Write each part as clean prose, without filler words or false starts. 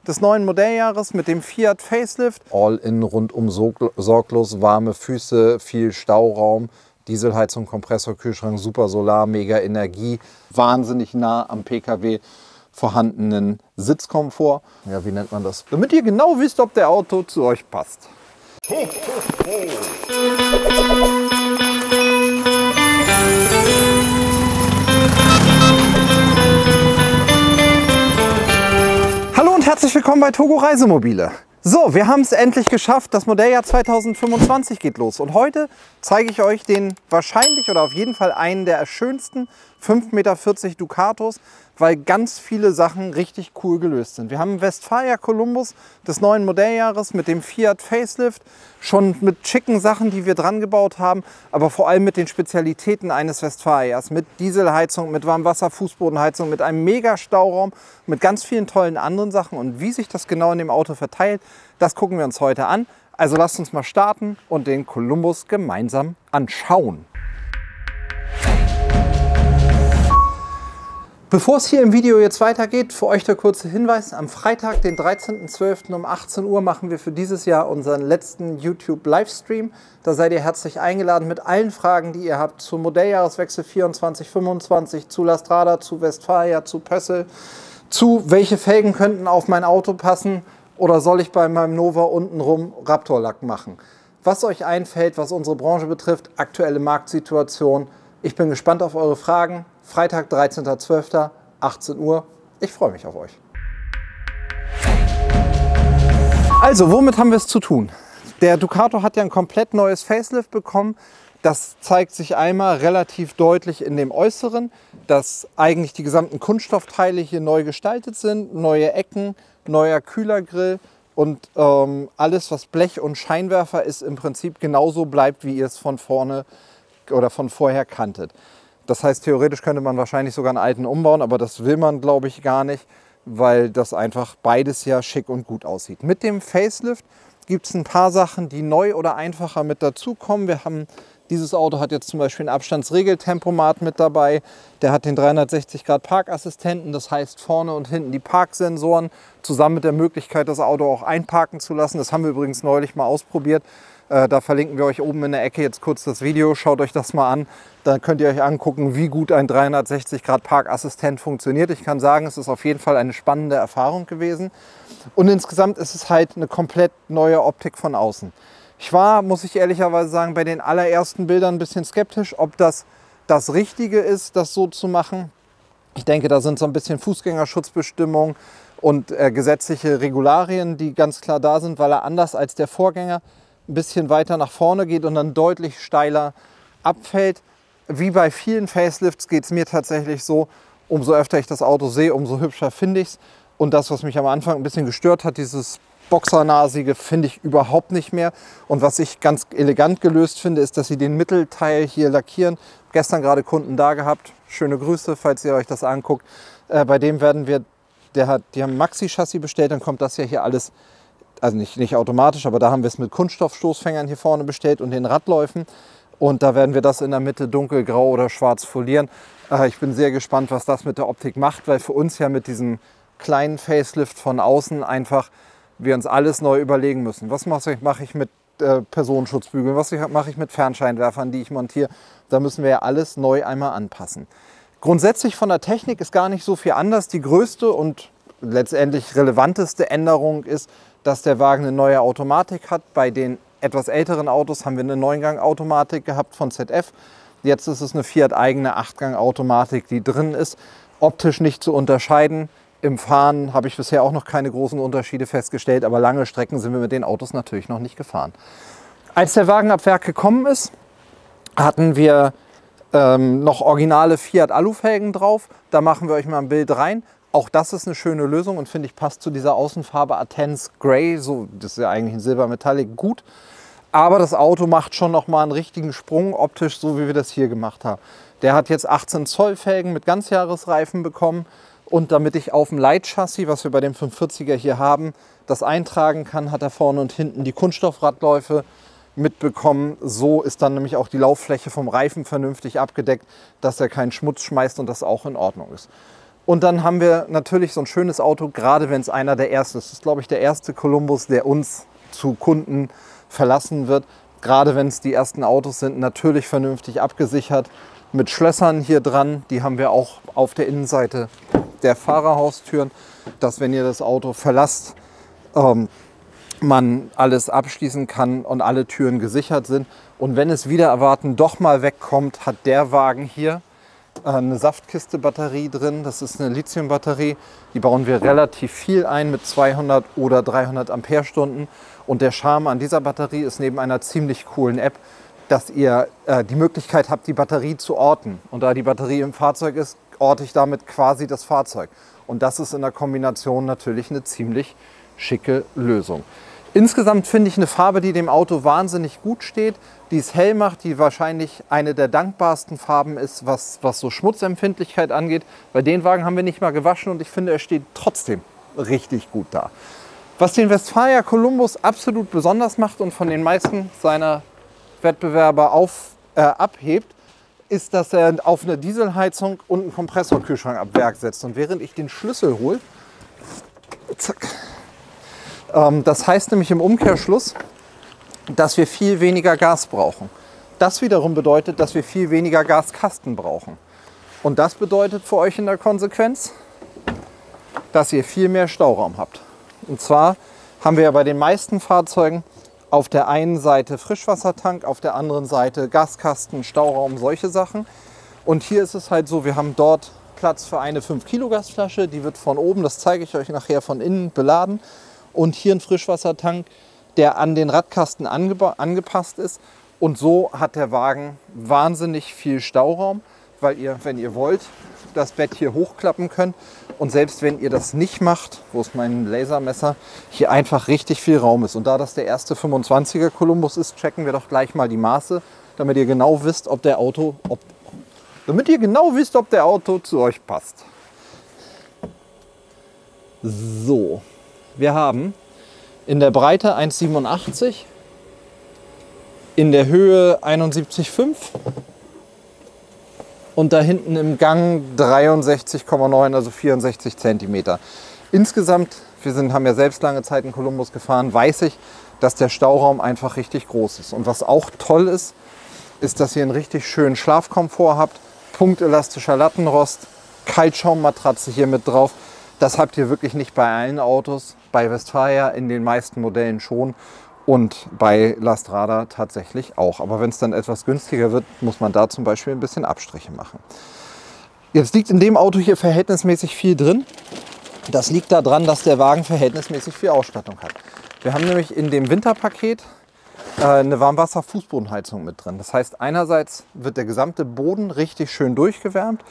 des neuen Modelljahres mit dem Fiat Facelift. All-in, rundum sorglos, warme Füße, viel Stauraum, Dieselheizung, Kompressor, Kühlschrank, super Solar, mega Energie, wahnsinnig nah am PKW vorhandenen Sitzkomfort. Ja, wie nennt man das? Damit ihr genau wisst, ob der Auto zu euch passt. Hallo und herzlich willkommen bei Togo Reisemobile. So, wir haben es endlich geschafft. Das Modelljahr 2025 geht los. Und heute zeige ich euch den wahrscheinlich oder auf jeden Fall einen der schönsten 5,40 Meter Ducatos, weil ganz viele Sachen richtig cool gelöst sind. Wir haben einen Westfalia Columbus des neuen Modelljahres mit dem Fiat Facelift, schon mit schicken Sachen, die wir dran gebaut haben, aber vor allem mit den Spezialitäten eines Westfalias, mit Dieselheizung, mit Warmwasser-Fußbodenheizung, mit einem mega Stauraum, mit ganz vielen tollen anderen Sachen. Und wie sich das genau in dem Auto verteilt, das gucken wir uns heute an. Also lasst uns mal starten und den Columbus gemeinsam anschauen. Bevor es hier im Video jetzt weitergeht, für euch der kurze Hinweis: Am Freitag, den 13.12. um 18 Uhr machen wir für dieses Jahr unseren letzten YouTube-Livestream. Da seid ihr herzlich eingeladen mit allen Fragen, die ihr habt zum Modelljahreswechsel 24/25, zu Lastrada, zu Westfalia, zu Pössl, zu welche Felgen könnten auf mein Auto passen oder soll ich bei meinem Nova untenrum Raptor-Lack machen. Was euch einfällt, was unsere Branche betrifft, aktuelle Marktsituation. Ich bin gespannt auf eure Fragen. Freitag, 13.12., 18 Uhr. Ich freue mich auf euch. Also, womit haben wir es zu tun? Der Ducato hat ja ein komplett neues Facelift bekommen. Das zeigt sich einmal relativ deutlich in dem Äußeren, dass eigentlich die gesamten Kunststoffteile hier neu gestaltet sind. Neue Ecken, neuer Kühlergrill und alles, was Blech und Scheinwerfer ist, im Prinzip genauso bleibt, wie ihr es von vorne oder von vorher kanntet. Das heißt, theoretisch könnte man wahrscheinlich sogar einen alten umbauen, aber das will man, glaube ich, gar nicht, weil das einfach beides ja schick und gut aussieht. Mit dem Facelift gibt es ein paar Sachen, die neu oder einfacher mit dazukommen. Dieses Auto hat jetzt zum Beispiel ein Abstandsregeltempomat mit dabei. Der hat den 360° Parkassistenten, das heißt vorne und hinten die Parksensoren, zusammen mit der Möglichkeit, das Auto auch einparken zu lassen. Das haben wir übrigens neulich mal ausprobiert. Da verlinken wir euch oben in der Ecke jetzt kurz das Video. Schaut euch das mal an. Da könnt ihr euch angucken, wie gut ein 360° Parkassistent funktioniert. Ich kann sagen, es ist auf jeden Fall eine spannende Erfahrung gewesen. Und insgesamt ist es halt eine komplett neue Optik von außen. Ich war, muss ich ehrlicherweise sagen, bei den allerersten Bildern ein bisschen skeptisch, ob das Richtige ist, das so zu machen. Ich denke, da sind so ein bisschen Fußgängerschutzbestimmungen und gesetzliche Regularien, die ganz klar da sind, weil er anders als der Vorgänger ein bisschen weiter nach vorne geht und dann deutlich steiler abfällt. Wie bei vielen Facelifts geht es mir tatsächlich so, umso öfter ich das Auto sehe, umso hübscher finde ich es. Und das, was mich am Anfang ein bisschen gestört hat, dieses Boxernasige, finde ich überhaupt nicht mehr. Und was ich ganz elegant gelöst finde, ist, dass sie den Mittelteil hier lackieren. Gestern gerade Kunden da gehabt. Schöne Grüße, falls ihr euch das anguckt. Bei dem werden wir, die haben Maxi-Chassis bestellt, dann kommt das ja hier alles, also nicht automatisch, aber da haben wir es mit Kunststoffstoßfängern hier vorne bestellt und den Radläufen. Und da werden wir das in der Mitte dunkelgrau oder schwarz folieren. Ich bin sehr gespannt, was das mit der Optik macht, weil für uns ja mit diesem kleinen Facelift von außen einfach wir uns alles neu überlegen müssen. Was mache ich mit Personenschutzbügeln? Was mache ich mit Fernscheinwerfern, die ich montiere? Da müssen wir ja alles neu einmal anpassen. Grundsätzlich von der Technik ist gar nicht so viel anders. Die größte und letztendlich relevanteste Änderung ist, dass der Wagen eine neue Automatik hat. Bei den etwas älteren Autos haben wir eine 9-Gang-Automatik gehabt von ZF. Jetzt ist es eine Fiat-eigene 8-Gang-Automatik, die drin ist. Optisch nicht zu unterscheiden. Im Fahren habe ich bisher auch noch keine großen Unterschiede festgestellt, aber lange Strecken sind wir mit den Autos natürlich noch nicht gefahren. Als der Wagen ab Werk gekommen ist, hatten wir noch originale Fiat Alufelgen drauf. Da machen wir euch mal ein Bild rein. Auch das ist eine schöne Lösung und finde ich passt zu dieser Außenfarbe Atenz Grey, so, das ist ja eigentlich ein Silbermetallic, gut. Aber das Auto macht schon noch mal einen richtigen Sprung optisch, so wie wir das hier gemacht haben. Der hat jetzt 18 Zoll Felgen mit Ganzjahresreifen bekommen und damit ich auf dem Leitchassis, was wir bei dem 540er hier haben, das eintragen kann, hat er vorne und hinten die Kunststoffradläufe mitbekommen. So ist dann nämlich auch die Lauffläche vom Reifen vernünftig abgedeckt, dass er keinen Schmutz schmeißt und das auch in Ordnung ist. Und dann haben wir natürlich so ein schönes Auto, gerade wenn es einer der ersten ist. Das ist, glaube ich, der erste Columbus, der uns zu Kunden verlassen wird. Gerade wenn es die ersten Autos sind, natürlich vernünftig abgesichert mit Schlössern hier dran. Die haben wir auch auf der Innenseite der Fahrerhaustüren, dass wenn ihr das Auto verlasst, man alles abschließen kann und alle Türen gesichert sind. Und wenn es wieder erwarten doch mal wegkommt, hat der Wagen hier eine Saftkiste-Batterie drin. Das ist eine Lithium-Batterie. Die bauen wir relativ viel ein mit 200 oder 300 Ampere-Stunden. Und der Charme an dieser Batterie ist neben einer ziemlich coolen App, dass ihr die Möglichkeit habt, die Batterie zu orten. Und da die Batterie im Fahrzeug ist, orte ich damit quasi das Fahrzeug. Und das ist in der Kombination natürlich eine ziemlich schicke Lösung. Insgesamt finde ich eine Farbe, die dem Auto wahnsinnig gut steht, die es hell macht, die wahrscheinlich eine der dankbarsten Farben ist, was so Schmutzempfindlichkeit angeht. Bei den Wagen haben wir nicht mal gewaschen und ich finde, er steht trotzdem richtig gut da. Was den Westfalia Columbus absolut besonders macht und von den meisten seiner Wettbewerber abhebt, ist, dass er auf eine Dieselheizung und einen Kompressorkühlschrank ab Werk setzt. Und während ich den Schlüssel hole, zack. Das heißt nämlich im Umkehrschluss, dass wir viel weniger Gas brauchen. Das wiederum bedeutet, dass wir viel weniger Gaskasten brauchen. Und das bedeutet für euch in der Konsequenz, dass ihr viel mehr Stauraum habt. Und zwar haben wir ja bei den meisten Fahrzeugen auf der einen Seite Frischwassertank, auf der anderen Seite Gaskasten, Stauraum, solche Sachen. Und hier ist es halt so, wir haben dort Platz für eine 5 Kilo Gasflasche, die wird von oben, das zeige ich euch nachher, von innen beladen. Und hier ein Frischwassertank, der an den Radkasten angepasst ist. Und so hat der Wagen wahnsinnig viel Stauraum, weil ihr, wenn ihr wollt, das Bett hier hochklappen könnt. Und selbst wenn ihr das nicht macht, wo ist mein Lasermesser, hier einfach richtig viel Raum ist. Und da das der erste 25er Columbus ist, checken wir doch gleich mal die Maße, damit ihr genau wisst, ob der Auto zu euch passt. So. Wir haben in der Breite 1,87, in der Höhe 71,5 und da hinten im Gang 63,9, also 64 cm. Insgesamt, haben ja selbst lange Zeit einen Columbus gefahren, weiß ich, dass der Stauraum einfach richtig groß ist. Und was auch toll ist, ist, dass ihr einen richtig schönen Schlafkomfort habt, punktelastischer Lattenrost, Kaltschaummatratze hier mit drauf. Das habt ihr wirklich nicht bei allen Autos, bei Westfalia in den meisten Modellen schon und bei Lastrada tatsächlich auch. Aber wenn es dann etwas günstiger wird, muss man da zum Beispiel ein bisschen Abstriche machen. Jetzt liegt in dem Auto hier verhältnismäßig viel drin. Das liegt daran, dass der Wagen verhältnismäßig viel Ausstattung hat. Wir haben nämlich in dem Winterpaket eine Warmwasser-Fußbodenheizung mit drin. Das heißt, einerseits wird der gesamte Boden richtig schön durchgewärmt.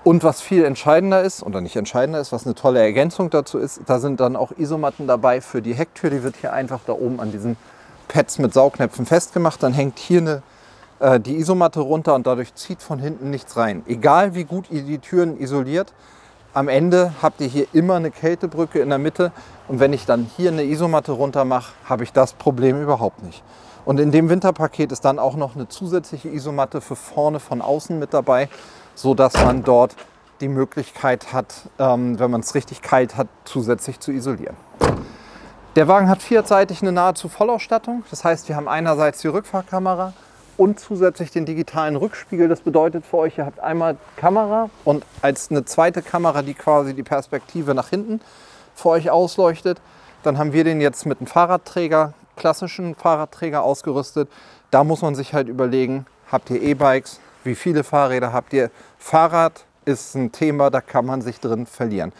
Und was viel entscheidender ist, oder nicht entscheidender ist, was eine tolle Ergänzung dazu ist, da sind dann auch Isomatten dabei für die Hecktür. Die wird hier einfach da oben an diesen Pads mit Saugnäpfen festgemacht. Dann hängt hier die Isomatte runter und dadurch zieht von hinten nichts rein. Egal wie gut ihr die Türen isoliert, am Ende habt ihr hier immer eine Kältebrücke in der Mitte. Und wenn ich dann hier eine Isomatte runter mache, habe ich das Problem überhaupt nicht. Und in dem Winterpaket ist dann auch noch eine zusätzliche Isomatte für vorne von außen mit dabei, so dass man dort die Möglichkeit hat, wenn man es richtig kalt hat, zusätzlich zu isolieren. Der Wagen hat vierseitig eine nahezu Vollausstattung. Das heißt, wir haben einerseits die Rückfahrkamera und zusätzlich den digitalen Rückspiegel. Das bedeutet für euch, ihr habt einmal Kamera und als eine zweite Kamera, die quasi die Perspektive nach hinten für euch ausleuchtet. Dann haben wir den jetzt mit einem Fahrradträger, klassischen Fahrradträger ausgerüstet. Da muss man sich halt überlegen, habt ihr E-Bikes? Wie viele Fahrräder habt ihr? Fahrrad ist ein Thema, da kann man sich drin verlieren.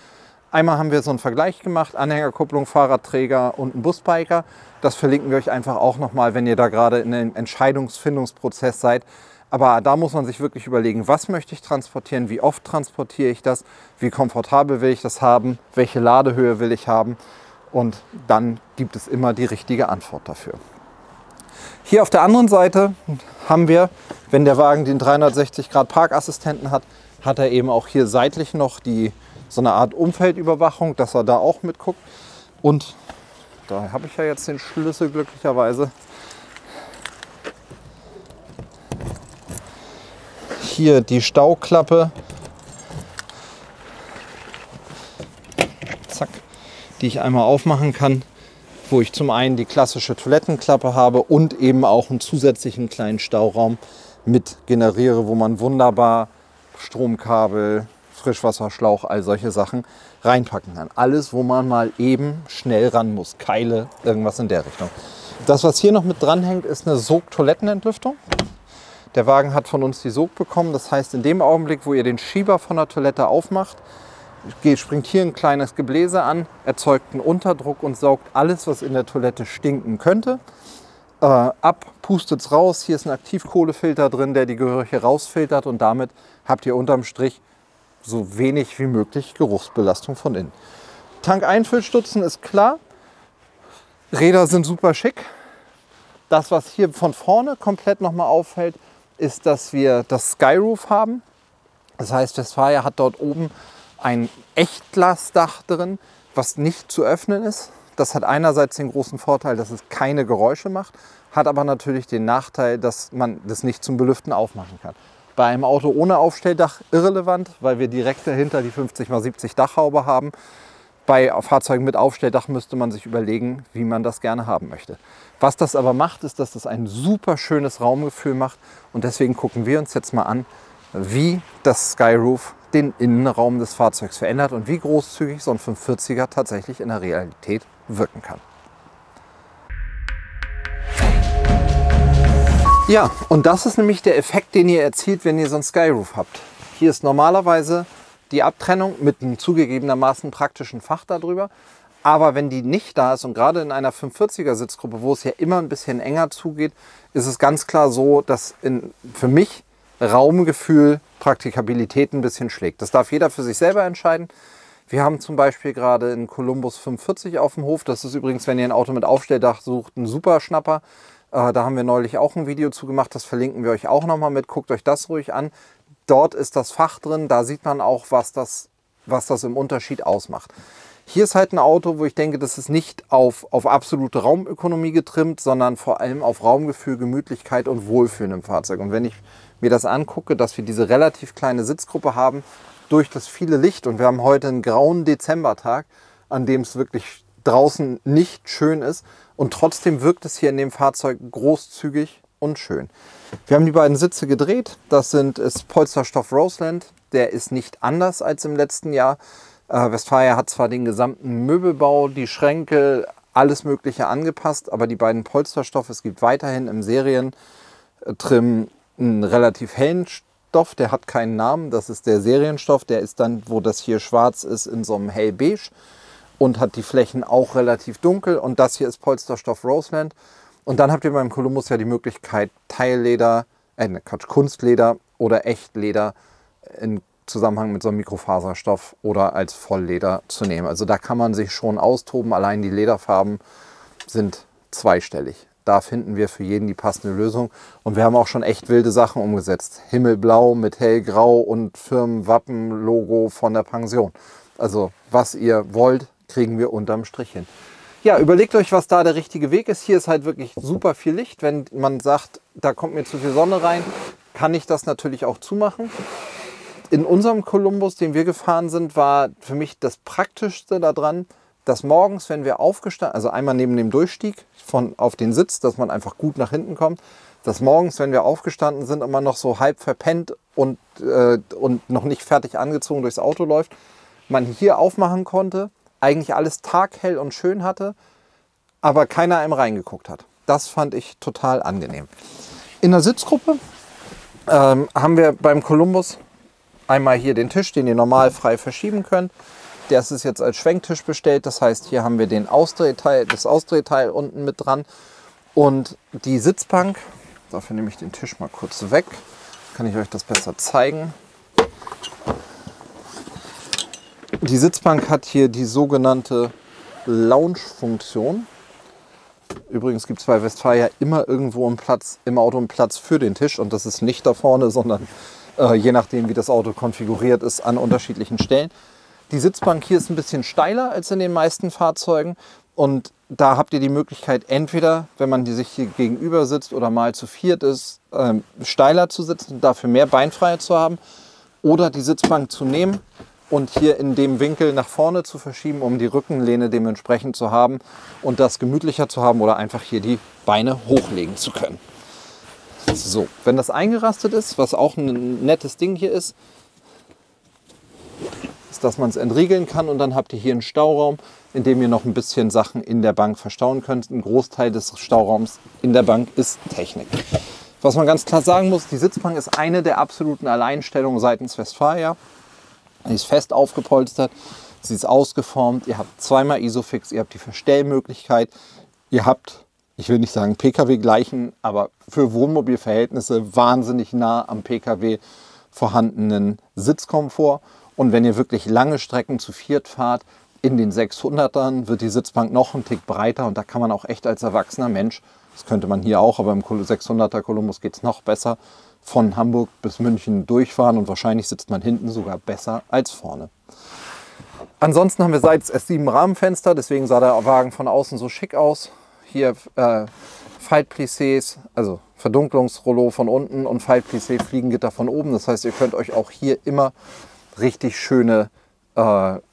Einmal haben wir so einen Vergleich gemacht, Anhängerkupplung, Fahrradträger und ein Busbiker. Das verlinken wir euch einfach auch nochmal, wenn ihr da gerade in einem Entscheidungsfindungsprozess seid. Aber da muss man sich wirklich überlegen, was möchte ich transportieren, wie oft transportiere ich das, wie komfortabel will ich das haben, welche Ladehöhe will ich haben. Und dann gibt es immer die richtige Antwort dafür. Hier auf der anderen Seite haben wir, wenn der Wagen den 360 Grad Parkassistenten hat, hat er eben auch hier seitlich noch so eine Art Umfeldüberwachung, dass er da auch mitguckt. Und da habe ich ja jetzt den Schlüssel glücklicherweise. Hier die Stauklappe. die ich einmal aufmachen kann, wo ich zum einen die klassische Toilettenklappe habe und eben auch einen zusätzlichen kleinen Stauraum mit generiere, wo man wunderbar Stromkabel, Frischwasserschlauch, all solche Sachen reinpacken kann. Alles, wo man mal eben schnell ran muss. Keile, irgendwas in der Richtung. Das, was hier noch mit dran hängt, ist eine Sog-Toilettenentlüftung. Der Wagen hat von uns die Sog bekommen. Das heißt, in dem Augenblick, wo ihr den Schieber von der Toilette aufmacht, springt hier ein kleines Gebläse an, erzeugt einen Unterdruck und saugt alles, was in der Toilette stinken könnte, ab, pustet es raus. Hier ist ein Aktivkohlefilter drin, der die Gerüche rausfiltert und damit habt ihr unterm Strich so wenig wie möglich Geruchsbelastung von innen. Tankeinfüllstutzen ist klar. Räder sind super schick. Das, was hier von vorne komplett nochmal auffällt, ist, dass wir das Skyroof haben. Das heißt, Westfalia hat dort oben ein Echtglasdach drin, was nicht zu öffnen ist. Das hat einerseits den großen Vorteil, dass es keine Geräusche macht, hat aber natürlich den Nachteil, dass man das nicht zum Belüften aufmachen kann. Bei einem Auto ohne Aufstelldach irrelevant, weil wir direkt dahinter die 50×70 Dachhaube haben. Bei Fahrzeugen mit Aufstelldach müsste man sich überlegen, wie man das gerne haben möchte. Was das aber macht, ist, dass das ein super schönes Raumgefühl macht. Und deswegen gucken wir uns jetzt mal an, wie das Skyroof den Innenraum des Fahrzeugs verändert und wie großzügig so ein 540er tatsächlich in der Realität wirken kann. Ja, und das ist nämlich der Effekt, den ihr erzielt, wenn ihr so ein Skyroof habt. Hier ist normalerweise die Abtrennung mit einem zugegebenermaßen praktischen Fach darüber. Aber wenn die nicht da ist und gerade in einer 540er Sitzgruppe, wo es ja immer ein bisschen enger zugeht, ist es ganz klar so, dass für mich Raumgefühl Praktikabilität ein bisschen schlägt. Das darf jeder für sich selber entscheiden. Wir haben zum Beispiel gerade einen Columbus 540 auf dem Hof. Das ist übrigens, wenn ihr ein Auto mit Aufstelldach sucht, ein super Schnapper. Da haben wir neulich auch ein Video zu gemacht. Das verlinken wir euch auch nochmal mit. Guckt euch das ruhig an. Dort ist das Fach drin. Da sieht man auch, was das im Unterschied ausmacht. Hier ist halt ein Auto, wo ich denke, das ist nicht auf absolute Raumökonomie getrimmt, sondern vor allem auf Raumgefühl, Gemütlichkeit und Wohlfühlen im Fahrzeug. Und wenn ich mir das angucke, dass wir diese relativ kleine Sitzgruppe haben, durch das viele Licht, und wir haben heute einen grauen Dezembertag, an dem es wirklich draußen nicht schön ist, und trotzdem wirkt es hier in dem Fahrzeug großzügig und schön. Wir haben die beiden Sitze gedreht. Das ist Polsterstoff Roseland. Der ist nicht anders als im letzten Jahr. Westfalia hat zwar den gesamten Möbelbau, die Schränke, alles Mögliche angepasst, aber die beiden Polsterstoffe, es gibt weiterhin im Serientrim einen relativ hellen Stoff, der hat keinen Namen, das ist der Serienstoff, der ist dann, wo das hier schwarz ist, in so einem hellbeige und hat die Flächen auch relativ dunkel, und das hier ist Polsterstoff Roseland. Und dann habt ihr beim Columbus ja die Möglichkeit, Teilleder, Kunstleder oder Echtleder in Zusammenhang mit so einem Mikrofaserstoff oder als Vollleder zu nehmen. Also da kann man sich schon austoben. Allein die Lederfarben sind zweistellig. Da finden wir für jeden die passende Lösung. Und wir haben auch schon echt wilde Sachen umgesetzt. Himmelblau mit hellgrau und Firmenwappen-Logo von der Pension. Also was ihr wollt, kriegen wir unterm Strich hin. Ja, überlegt euch, was da der richtige Weg ist. Hier ist halt wirklich super viel Licht. Wenn man sagt, da kommt mir zu viel Sonne rein, kann ich das natürlich auch zumachen. In unserem Columbus, den wir gefahren sind, war für mich das Praktischste daran, dass morgens, wenn wir aufgestanden, also einmal neben dem Durchstieg auf den Sitz, dass man einfach gut nach hinten kommt, dass morgens, wenn wir aufgestanden sind, immer noch so halb verpennt und noch nicht fertig angezogen durchs Auto läuft, man hier aufmachen konnte, eigentlich alles taghell und schön hatte, aber keiner einem reingeguckt hat. Das fand ich total angenehm. In der Sitzgruppe haben wir beim Columbus einmal hier den Tisch, den ihr normal frei verschieben könnt. Das ist jetzt als Schwenktisch bestellt. Das heißt, hier haben wir das Ausdrehteil unten mit dran. Und die Sitzbank, dafür nehme ich den Tisch mal kurz weg, kann ich euch das besser zeigen. Die Sitzbank hat hier die sogenannte Lounge-Funktion. Übrigens gibt es bei Westfalia immer irgendwo im Auto einen Platz für den Tisch. Und das ist nicht da vorne, sondern je nachdem, wie das Auto konfiguriert ist, an unterschiedlichen Stellen. Die Sitzbank hier ist ein bisschen steiler als in den meisten Fahrzeugen. Und da habt ihr die Möglichkeit, entweder, wenn man sich hier gegenüber sitzt oder mal zu viert ist, steiler zu sitzen, dafür mehr Beinfreiheit zu haben. Oder die Sitzbank zu nehmen und hier in dem Winkel nach vorne zu verschieben, um die Rückenlehne dementsprechend zu haben und das gemütlicher zu haben oder einfach hier die Beine hochlegen zu können. So, wenn das eingerastet ist, was auch ein nettes Ding hier ist, dass man es entriegeln kann und dann habt ihr hier einen Stauraum, in dem ihr noch ein bisschen Sachen in der Bank verstauen könnt. Ein Großteil des Stauraums in der Bank ist Technik. Was man ganz klar sagen muss, die Sitzbank ist eine der absoluten Alleinstellungen seitens Westfalia. Sie ist fest aufgepolstert, sie ist ausgeformt, ihr habt zweimal Isofix, ihr habt die Verstellmöglichkeit, ihr habt, ich will nicht sagen Pkw-gleichen, aber für Wohnmobilverhältnisse wahnsinnig nah am Pkw vorhandenen Sitzkomfort. Und wenn ihr wirklich lange Strecken zu viert fahrt, in den 600ern wird die Sitzbank noch einen Tick breiter und da kann man auch echt als erwachsener Mensch, das könnte man hier auch, aber im 600er Columbus geht es noch besser, von Hamburg bis München durchfahren und wahrscheinlich sitzt man hinten sogar besser als vorne. Ansonsten haben wir seitens S7 Rahmenfenster, deswegen sah der Wagen von außen so schick aus. Hier Faltplissés, also Verdunklungsrollo von unten und Faltplissé Fliegengitter von oben. Das heißt, ihr könnt euch auch hier immer richtig schöne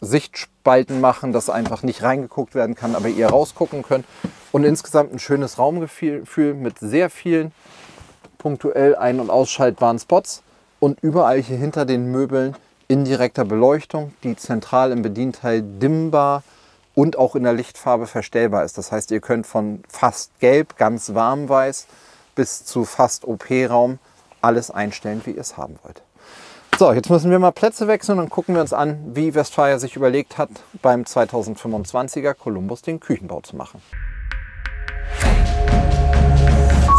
Sichtspalten machen, dass einfach nicht reingeguckt werden kann, aber ihr rausgucken könnt. Und insgesamt ein schönes Raumgefühl mit sehr vielen punktuell ein- und ausschaltbaren Spots und überall hier hinter den Möbeln indirekter Beleuchtung, die zentral im Bedienteil dimmbar und auch in der Lichtfarbe verstellbar ist. Das heißt, ihr könnt von fast gelb, ganz warmweiß bis zu fast OP-Raum alles einstellen, wie ihr es haben wollt. So, jetzt müssen wir mal Plätze wechseln und gucken wir uns an, wie Westfalia sich überlegt hat, beim 2025er Columbus den Küchenbau zu machen.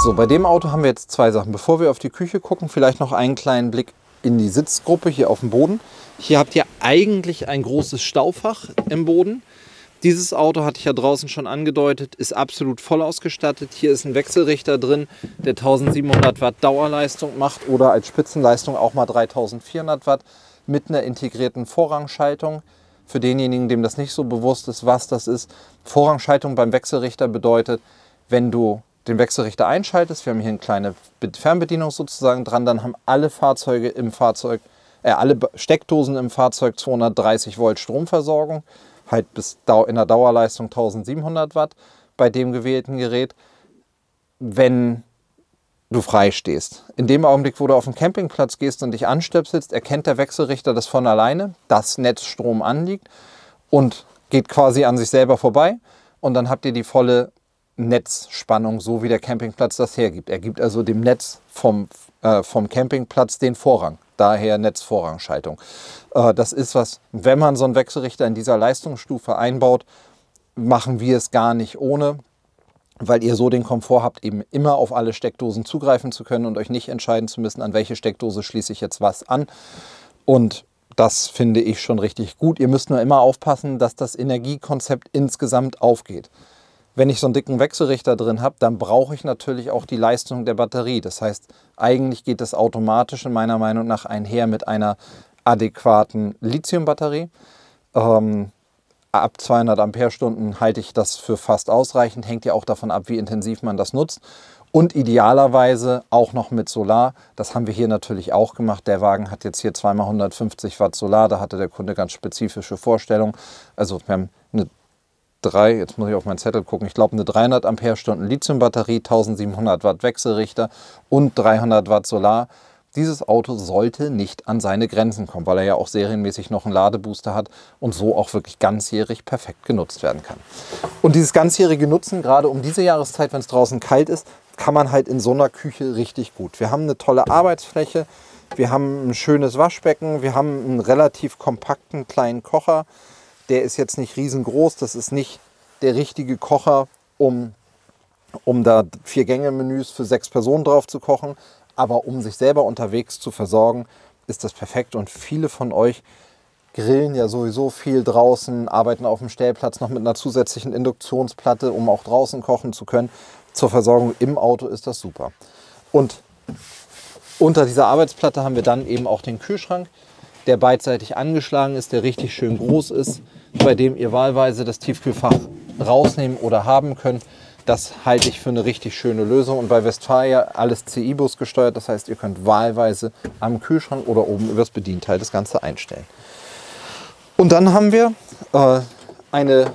So, bei dem Auto haben wir jetzt zwei Sachen. Bevor wir auf die Küche gucken, vielleicht noch einen kleinen Blick in die Sitzgruppe hier auf dem Boden. Hier habt ihr eigentlich ein großes Staufach im Boden. Dieses Auto, hatte ich ja draußen schon angedeutet, ist absolut voll ausgestattet. Hier ist ein Wechselrichter drin, der 1700 Watt Dauerleistung macht oder als Spitzenleistung auch mal 3400 Watt mit einer integrierten Vorrangschaltung. Für denjenigen, dem das nicht so bewusst ist, was das ist. Vorrangschaltung beim Wechselrichter bedeutet, wenn du den Wechselrichter einschaltest, wir haben hier eine kleine Fernbedienung sozusagen dran, dann haben alle Fahrzeuge im Fahrzeug, alle Steckdosen im Fahrzeug 230 Volt Stromversorgung. Halt bis in der Dauerleistung 1700 Watt bei dem gewählten Gerät, wenn du frei stehst. In dem Augenblick, wo du auf den Campingplatz gehst und dich anstöpselst, erkennt der Wechselrichter das von alleine, dass Netzstrom anliegt und geht quasi an sich selber vorbei und dann habt ihr die volle Netzspannung, so wie der Campingplatz das hergibt. Er gibt also dem Netz vom Campingplatz den Vorrang. Daher Netzvorrangschaltung. Das ist was, wenn man so einen Wechselrichter in dieser Leistungsstufe einbaut, machen wir es gar nicht ohne, weil ihr so den Komfort habt, eben immer auf alle Steckdosen zugreifen zu können und euch nicht entscheiden zu müssen, an welche Steckdose schließe ich jetzt was an. Und das finde ich schon richtig gut. Ihr müsst nur immer aufpassen, dass das Energiekonzept insgesamt aufgeht. Wenn ich so einen dicken Wechselrichter drin habe, dann brauche ich natürlich auch die Leistung der Batterie. Das heißt, eigentlich geht das automatisch in meiner Meinung nach einher mit einer adäquaten Lithiumbatterie. Ab 200 Ampere-Stunden halte ich das für fast ausreichend. Hängt ja auch davon ab, wie intensiv man das nutzt. Und idealerweise auch noch mit Solar. Das haben wir hier natürlich auch gemacht. Der Wagen hat jetzt hier zweimal 150 Watt Solar. Da hatte der Kunde ganz spezifische Vorstellungen. Also wir haben jetzt muss ich auf meinen Zettel gucken, ich glaube eine 300 Ampere-Stunden Lithium-Batterie, 1700 Watt Wechselrichter und 300 Watt Solar. Dieses Auto sollte nicht an seine Grenzen kommen, weil er ja auch serienmäßig noch einen Ladebooster hat und so auch wirklich ganzjährig perfekt genutzt werden kann. Und dieses ganzjährige Nutzen, gerade um diese Jahreszeit, wenn es draußen kalt ist, kann man halt in so einer Küche richtig gut. Wir haben eine tolle Arbeitsfläche, wir haben ein schönes Waschbecken, wir haben einen relativ kompakten kleinen Kocher. Der ist jetzt nicht riesengroß, das ist nicht der richtige Kocher, um da 4-Gänge-Menüs für 6 Personen drauf zu kochen. Aber um sich selber unterwegs zu versorgen, ist das perfekt. Und viele von euch grillen ja sowieso viel draußen, arbeiten auf dem Stellplatz noch mit einer zusätzlichen Induktionsplatte, um auch draußen kochen zu können. Zur Versorgung im Auto ist das super. Und unter dieser Arbeitsplatte haben wir dann eben auch den Kühlschrank, der beidseitig angeschlagen ist, der richtig schön groß ist, bei dem ihr wahlweise das Tiefkühlfach rausnehmen oder haben könnt. Das halte ich für eine richtig schöne Lösung. Und bei Westfalia alles CI-Bus gesteuert. Das heißt, ihr könnt wahlweise am Kühlschrank oder oben übers Bedienteil das Ganze einstellen. Und dann haben wir eine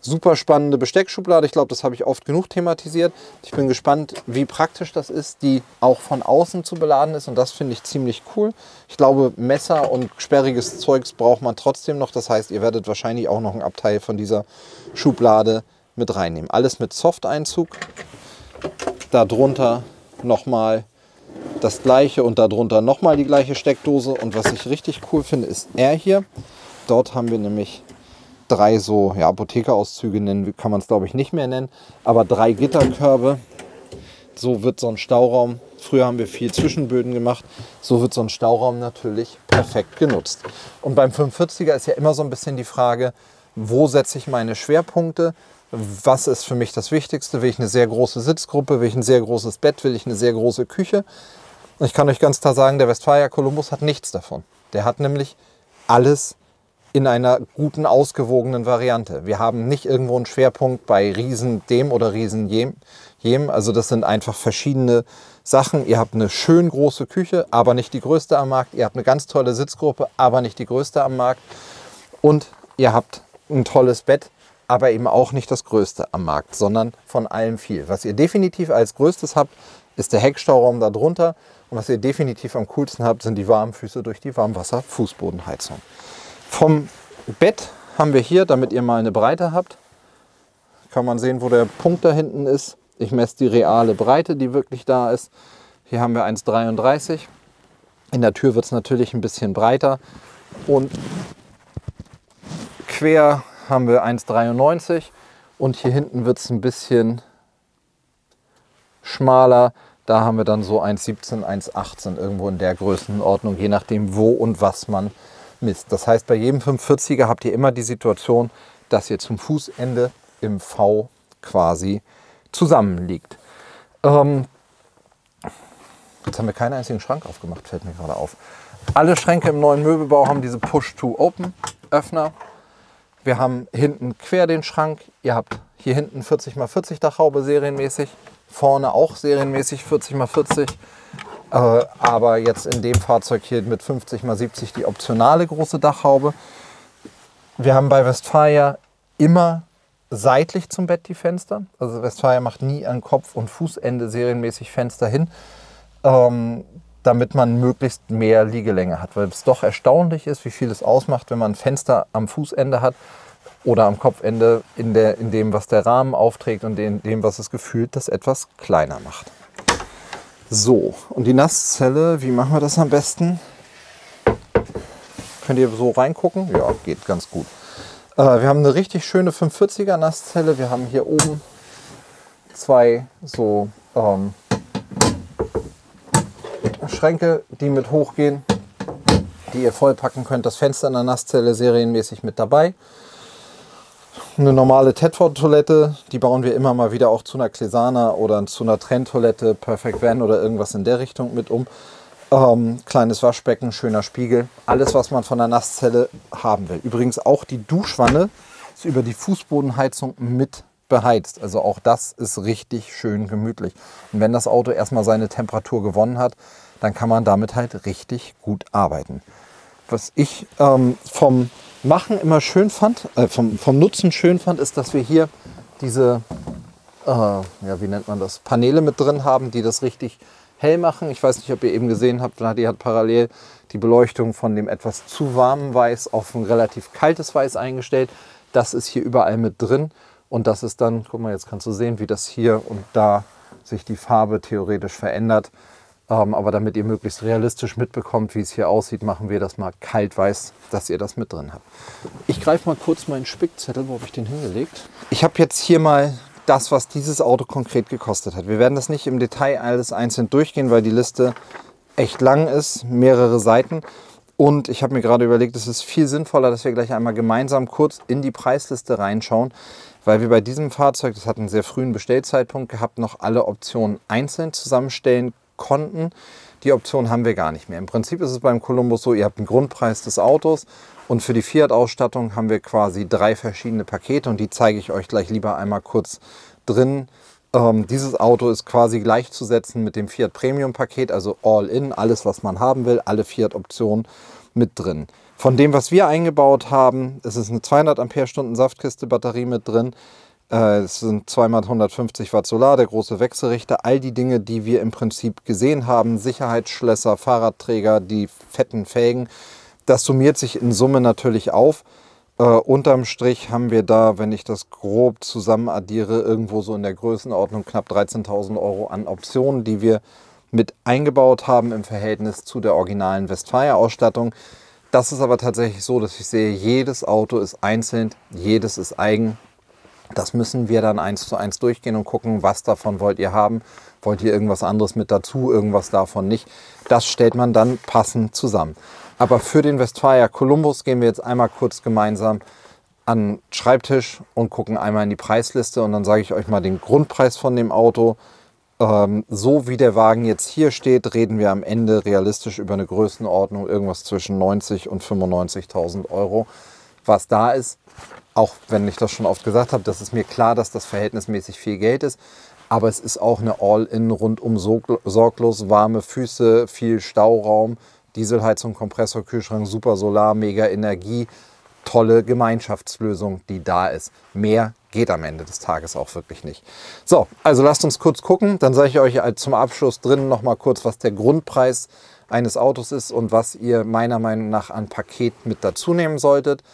super spannende Besteckschublade. Ich glaube, das habe ich oft genug thematisiert. Ich bin gespannt, wie praktisch das ist, die auch von außen zu beladen ist. Und das finde ich ziemlich cool. Ich glaube, Messer und sperriges Zeugs braucht man trotzdem noch. Das heißt, ihr werdet wahrscheinlich auch noch einen Abteil von dieser Schublade mit reinnehmen. Alles mit Soft-Einzug. Darunter nochmal das gleiche und darunter nochmal die gleiche Steckdose. Und was ich richtig cool finde, ist er hier. Dort haben wir nämlich 3 so, ja, Apothekerauszüge nennen, kann man es glaube ich nicht mehr nennen, aber 3 Gitterkörbe. So wird so ein Stauraum, früher haben wir viel Zwischenböden gemacht, so wird so ein Stauraum natürlich perfekt genutzt. Und beim 45er ist ja immer so ein bisschen die Frage, wo setze ich meine Schwerpunkte? Was ist für mich das Wichtigste? Will ich eine sehr große Sitzgruppe? Will ich ein sehr großes Bett? Will ich eine sehr große Küche? Und ich kann euch ganz klar sagen, der Westfalia Columbus hat nichts davon. Der hat nämlich alles in einer guten, ausgewogenen Variante. Wir haben nicht irgendwo einen Schwerpunkt bei Riesen dem oder Riesen jem. Also das sind einfach verschiedene Sachen. Ihr habt eine schön große Küche, aber nicht die größte am Markt. Ihr habt eine ganz tolle Sitzgruppe, aber nicht die größte am Markt. Und ihr habt ein tolles Bett, aber eben auch nicht das größte am Markt, sondern von allem viel. Was ihr definitiv als größtes habt, ist der Heckstauraum da drunter. Und was ihr definitiv am coolsten habt, sind die Warmfüße durch die Warmwasser-Fußbodenheizung. Vom Bett haben wir hier, damit ihr mal eine Breite habt, kann man sehen, wo der Punkt da hinten ist. Ich messe die reale Breite, die wirklich da ist. Hier haben wir 1,33. In der Tür wird es natürlich ein bisschen breiter. Und quer haben wir 1,93. Und hier hinten wird es ein bisschen schmaler. Da haben wir dann so 1,17, 1,18 irgendwo in der Größenordnung, je nachdem wo und was man misst. Das heißt, bei jedem 45er habt ihr immer die Situation, dass ihr zum Fußende im V quasi zusammenliegt. Jetzt haben wir keinen einzigen Schrank aufgemacht, fällt mir gerade auf. Alle Schränke im neuen Möbelbau haben diese Push-to-Open-Öffner. Wir haben hinten quer den Schrank. Ihr habt hier hinten 40x40 Dachhaube serienmäßig. Vorne auch serienmäßig 40x40. Aber jetzt in dem Fahrzeug hier mit 50x70 die optionale große Dachhaube. Wir haben bei Westfalia immer seitlich zum Bett die Fenster. Also Westfalia macht nie an Kopf- und Fußende serienmäßig Fenster hin, damit man möglichst mehr Liegelänge hat. Weil es doch erstaunlich ist, wie viel es ausmacht, wenn man ein Fenster am Fußende hat oder am Kopfende in dem, was der Rahmen aufträgt und in dem, was es gefühlt das etwas kleiner macht. So, und die Nasszelle, wie machen wir das am besten? Könnt ihr so reingucken? Ja, geht ganz gut. Wir haben eine richtig schöne 540er Nasszelle. Wir haben hier oben 2 so Schränke, die mit hochgehen, die ihr vollpacken könnt. Das Fenster in der Nasszelle serienmäßig mit dabei. Eine normale Tedford-Toilette, die bauen wir immer mal wieder auch zu einer Clesana oder zu einer Trenntoilette, Perfect Van oder irgendwas in der Richtung mit um. Kleines Waschbecken, schöner Spiegel, alles was man von der Nasszelle haben will. Übrigens auch die Duschwanne ist über die Fußbodenheizung mit beheizt. Also auch das ist richtig schön gemütlich. Und wenn das Auto erstmal seine Temperatur gewonnen hat, dann kann man damit halt richtig gut arbeiten. Was ich vom Machen immer schön fand, vom Nutzen schön fand, ist, dass wir hier diese, ja, wie nennt man das, Paneele mit drin haben, die das richtig hell machen. Ich weiß nicht, ob ihr eben gesehen habt, die hat parallel die Beleuchtung von dem etwas zu warmen Weiß auf ein relativ kaltes Weiß eingestellt. Das ist hier überall mit drin und das ist dann, guck mal, jetzt kannst du sehen, wie das hier und da sich die Farbe theoretisch verändert. Aber damit ihr möglichst realistisch mitbekommt, wie es hier aussieht, machen wir das mal kaltweiß, dass ihr das mit drin habt. Ich greife mal kurz meinen Spickzettel, wo habe ich den hingelegt? Ich habe jetzt hier mal das, was dieses Auto konkret gekostet hat. Wir werden das nicht im Detail alles einzeln durchgehen, weil die Liste echt lang ist, mehrere Seiten. Und ich habe mir gerade überlegt, es ist viel sinnvoller, dass wir gleich einmal gemeinsam kurz in die Preisliste reinschauen, weil wir bei diesem Fahrzeug, das hat einen sehr frühen Bestellzeitpunkt gehabt, noch alle Optionen einzeln zusammenstellen konnten. Die Option haben wir gar nicht mehr. Im Prinzip ist es beim Columbus so, ihr habt einen Grundpreis des Autos und für die Fiat-Ausstattung haben wir quasi 3 verschiedene Pakete und die zeige ich euch gleich lieber einmal kurz drin. Dieses Auto ist quasi gleichzusetzen mit dem Fiat Premium Paket, also All-in, alles was man haben will, alle Fiat-Optionen mit drin. Von dem, was wir eingebaut haben, es ist eine 200 Ampere-Stunden Saftkiste Batterie mit drin. Es sind 2x150 Watt Solar, der große Wechselrichter. All die Dinge, die wir im Prinzip gesehen haben, Sicherheitsschlösser, Fahrradträger, die fetten Felgen, das summiert sich in Summe natürlich auf. Unterm Strich haben wir da, wenn ich das grob zusammen addiere, irgendwo so in der Größenordnung knapp 13.000 Euro an Optionen, die wir mit eingebaut haben im Verhältnis zu der originalen Westfalia-Ausstattung. Das ist aber tatsächlich so, dass ich sehe, jedes Auto ist einzeln, jedes ist eigen. Das müssen wir dann 1:1 durchgehen und gucken, was davon wollt ihr haben. Wollt ihr irgendwas anderes mit dazu, irgendwas davon nicht. Das stellt man dann passend zusammen. Aber für den Westfalia Columbus gehen wir jetzt einmal kurz gemeinsam an den Schreibtisch und gucken einmal in die Preisliste. Und dann sage ich euch mal den Grundpreis von dem Auto. So wie der Wagen jetzt hier steht, reden wir am Ende realistisch über eine Größenordnung irgendwas zwischen 90.000 und 95.000 Euro, was da ist. Auch wenn ich das schon oft gesagt habe, das ist mir klar, dass das verhältnismäßig viel Geld ist. Aber es ist auch eine All-in rundum sorglos, warme Füße, viel Stauraum, Dieselheizung, Kompressor, Kühlschrank, super Solar, mega Energie, tolle Gemeinschaftslösung, die da ist. Mehr geht am Ende des Tages auch wirklich nicht. So, also lasst uns kurz gucken, dann sage ich euch zum Abschluss drinnen noch mal kurz, was der Grundpreis eines Autos ist und was ihr meiner Meinung nach an Paket mit dazu nehmen solltet.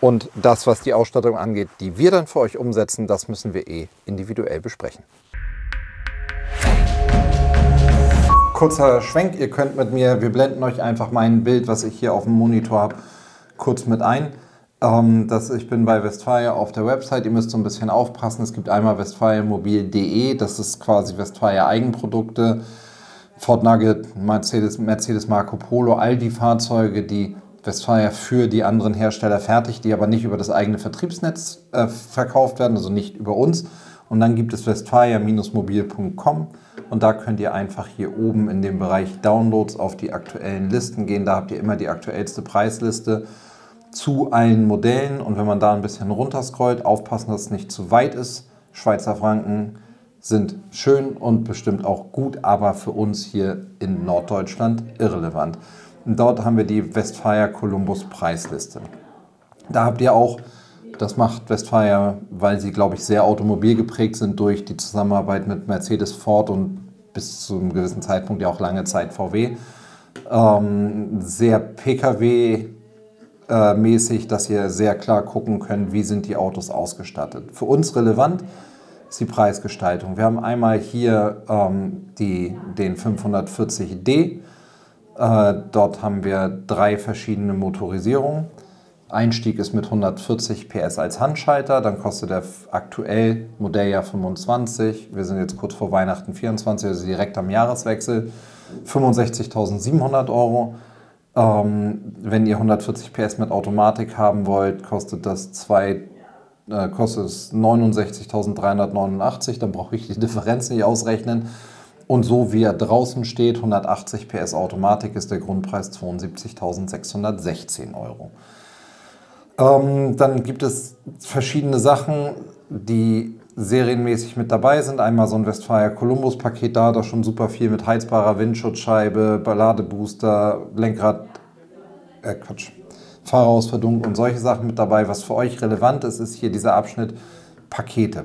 Und das, was die Ausstattung angeht, die wir dann für euch umsetzen, das müssen wir individuell besprechen. Kurzer Schwenk, ihr könnt mit mir, wir blenden euch einfach mein Bild, was ich hier auf dem Monitor habe, kurz mit ein. Ich bin bei Westfalia auf der Website, ihr müsst so ein bisschen aufpassen, es gibt einmal westfaliamobil.de, das ist quasi Westfalia Eigenprodukte, Ford Nugget, Mercedes Marco Polo, all die Fahrzeuge, die Westfalia für die anderen Hersteller fertigt, die aber nicht über das eigene Vertriebsnetz verkauft werden, also nicht über uns. Und dann gibt es westfalia-mobil.com und da könnt ihr einfach hier oben in dem Bereich Downloads auf die aktuellen Listen gehen. Da habt ihr immer die aktuellste Preisliste zu allen Modellen und wenn man da ein bisschen runterscrollt, aufpassen, dass es nicht zu weit ist. Schweizer Franken sind schön und bestimmt auch gut, aber für uns hier in Norddeutschland irrelevant. Und dort haben wir die Westfalia Columbus Preisliste. Da habt ihr auch, das macht Westfalia, weil sie, glaube ich, sehr automobil geprägt sind durch die Zusammenarbeit mit Mercedes, Ford und bis zu einem gewissen Zeitpunkt ja auch lange Zeit VW. Sehr Pkw-mäßig, dass ihr sehr klar gucken könnt, wie sind die Autos ausgestattet. Für uns relevant ist die Preisgestaltung. Wir haben einmal hier den 540D. Dort haben wir 3 verschiedene Motorisierungen. Einstieg ist mit 140 PS als Handschalter, dann kostet der aktuell Modelljahr 25, wir sind jetzt kurz vor Weihnachten 24, also direkt am Jahreswechsel, 65.700 Euro. Wenn ihr 140 PS mit Automatik haben wollt, kostet es 69.389, dann brauche ich die Differenz nicht ausrechnen. Und so wie er draußen steht, 180 PS Automatik, ist der Grundpreis 72.616 Euro. Dann gibt es verschiedene Sachen, die serienmäßig mit dabei sind. Einmal so ein Westfalia Columbus Paket, da hat er schon super viel mit heizbarer Windschutzscheibe, Ladebooster, Lenkrad, Fahrerausverdunklung und solche Sachen mit dabei. Was für euch relevant ist, ist hier dieser Abschnitt Pakete.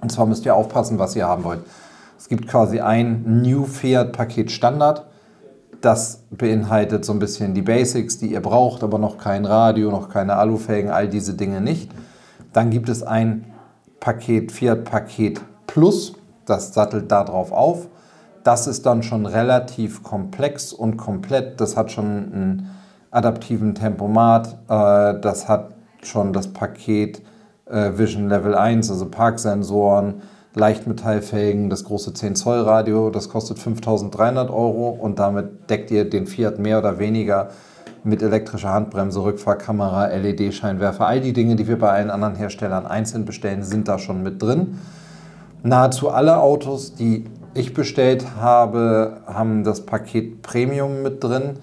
Und zwar müsst ihr aufpassen, was ihr haben wollt. Es gibt quasi ein New Fiat Paket Standard. Das beinhaltet so ein bisschen die Basics, die ihr braucht, aber noch kein Radio, noch keine Alufelgen, all diese Dinge nicht. Dann gibt es ein Paket, Fiat Paket Plus, das sattelt da drauf auf. Das ist dann schon relativ komplex und komplett. Das hat schon einen adaptiven Tempomat, das hat schon das Paket Vision Level 1, also Parksensoren, Leichtmetallfelgen, das große 10 Zoll Radio, das kostet 5.300 Euro und damit deckt ihr den Fiat mehr oder weniger mit elektrischer Handbremse, Rückfahrkamera, LED-Scheinwerfer. All die Dinge, die wir bei allen anderen Herstellern einzeln bestellen, sind da schon mit drin. Nahezu alle Autos, die ich bestellt habe, haben das Paket Premium mit drin.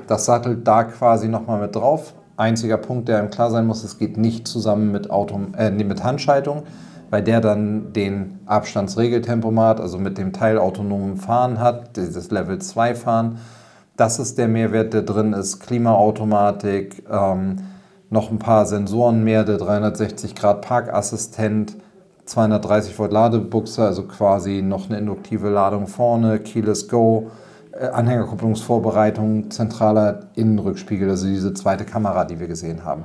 Das sattelt da quasi nochmal mit drauf. Einziger Punkt, der einem klar sein muss, es geht nicht zusammen mit Handschaltung, weil der dann den Abstandsregeltempomat, also mit dem teilautonomen Fahren hat, dieses Level 2 Fahren. Das ist der Mehrwert, der drin ist. Klimaautomatik, noch ein paar Sensoren mehr, der 360 Grad Parkassistent, 230 Volt Ladebuchse, also quasi noch eine induktive Ladung vorne, Keyless Go, Anhängerkupplungsvorbereitung, zentraler Innenrückspiegel, also diese zweite Kamera, die wir gesehen haben.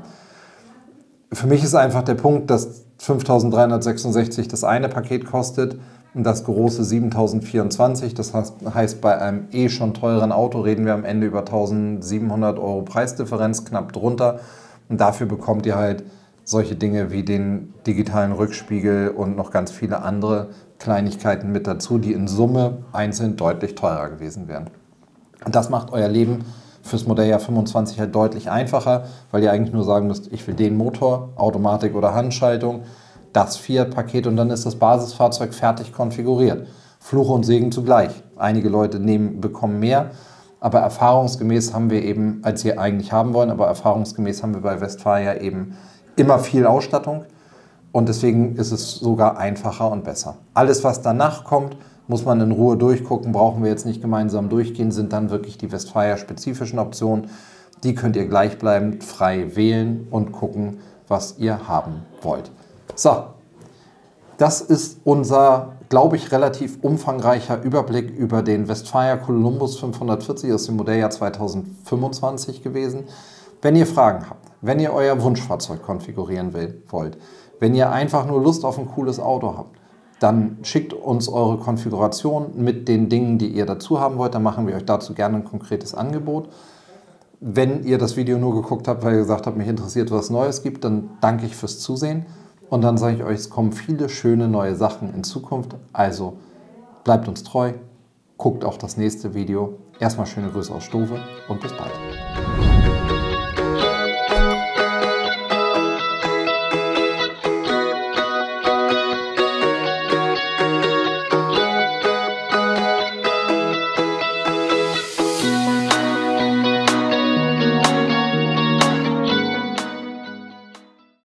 Für mich ist einfach der Punkt, dass 5.366 das eine Paket kostet und das große 7.024. Das heißt, bei einem schon teuren Auto reden wir am Ende über 1.700 € Preisdifferenz, knapp drunter. Und dafür bekommt ihr halt solche Dinge wie den digitalen Rückspiegel und noch ganz viele andere Kleinigkeiten mit dazu, die in Summe einzeln deutlich teurer gewesen wären. Und das macht euer Leben fürs Modelljahr 25 halt deutlich einfacher, weil ihr eigentlich nur sagen müsst, ich will den Motor, Automatik oder Handschaltung, das Fiat-Paket und dann ist das Basisfahrzeug fertig konfiguriert. Fluch und Segen zugleich. Einige Leute bekommen mehr, aber erfahrungsgemäß haben wir eben, als wir eigentlich haben wollen, aber erfahrungsgemäß haben wir bei Westfalia eben immer viel Ausstattung. Und deswegen ist es sogar einfacher und besser. Alles, was danach kommt, muss man in Ruhe durchgucken, brauchen wir jetzt nicht gemeinsam durchgehen, sind dann wirklich die Westfalia-spezifischen Optionen. Die könnt ihr gleichbleibend frei wählen und gucken, was ihr haben wollt. So, das ist unser, glaube ich, relativ umfangreicher Überblick über den Westfalia Columbus 540 aus dem Modelljahr 2025 gewesen. Wenn ihr Fragen habt, wenn ihr euer Wunschfahrzeug konfigurieren wollt, wenn ihr einfach nur Lust auf ein cooles Auto habt, dann schickt uns eure Konfiguration mit den Dingen, die ihr dazu haben wollt. Dann machen wir euch dazu gerne ein konkretes Angebot. Wenn ihr das Video nur geguckt habt, weil ihr gesagt habt, mich interessiert, was Neues gibt, dann danke ich fürs Zusehen. Und dann sage ich euch, es kommen viele schöne neue Sachen in Zukunft. Also bleibt uns treu, guckt auch das nächste Video. Erstmal schöne Grüße aus Stove und bis bald.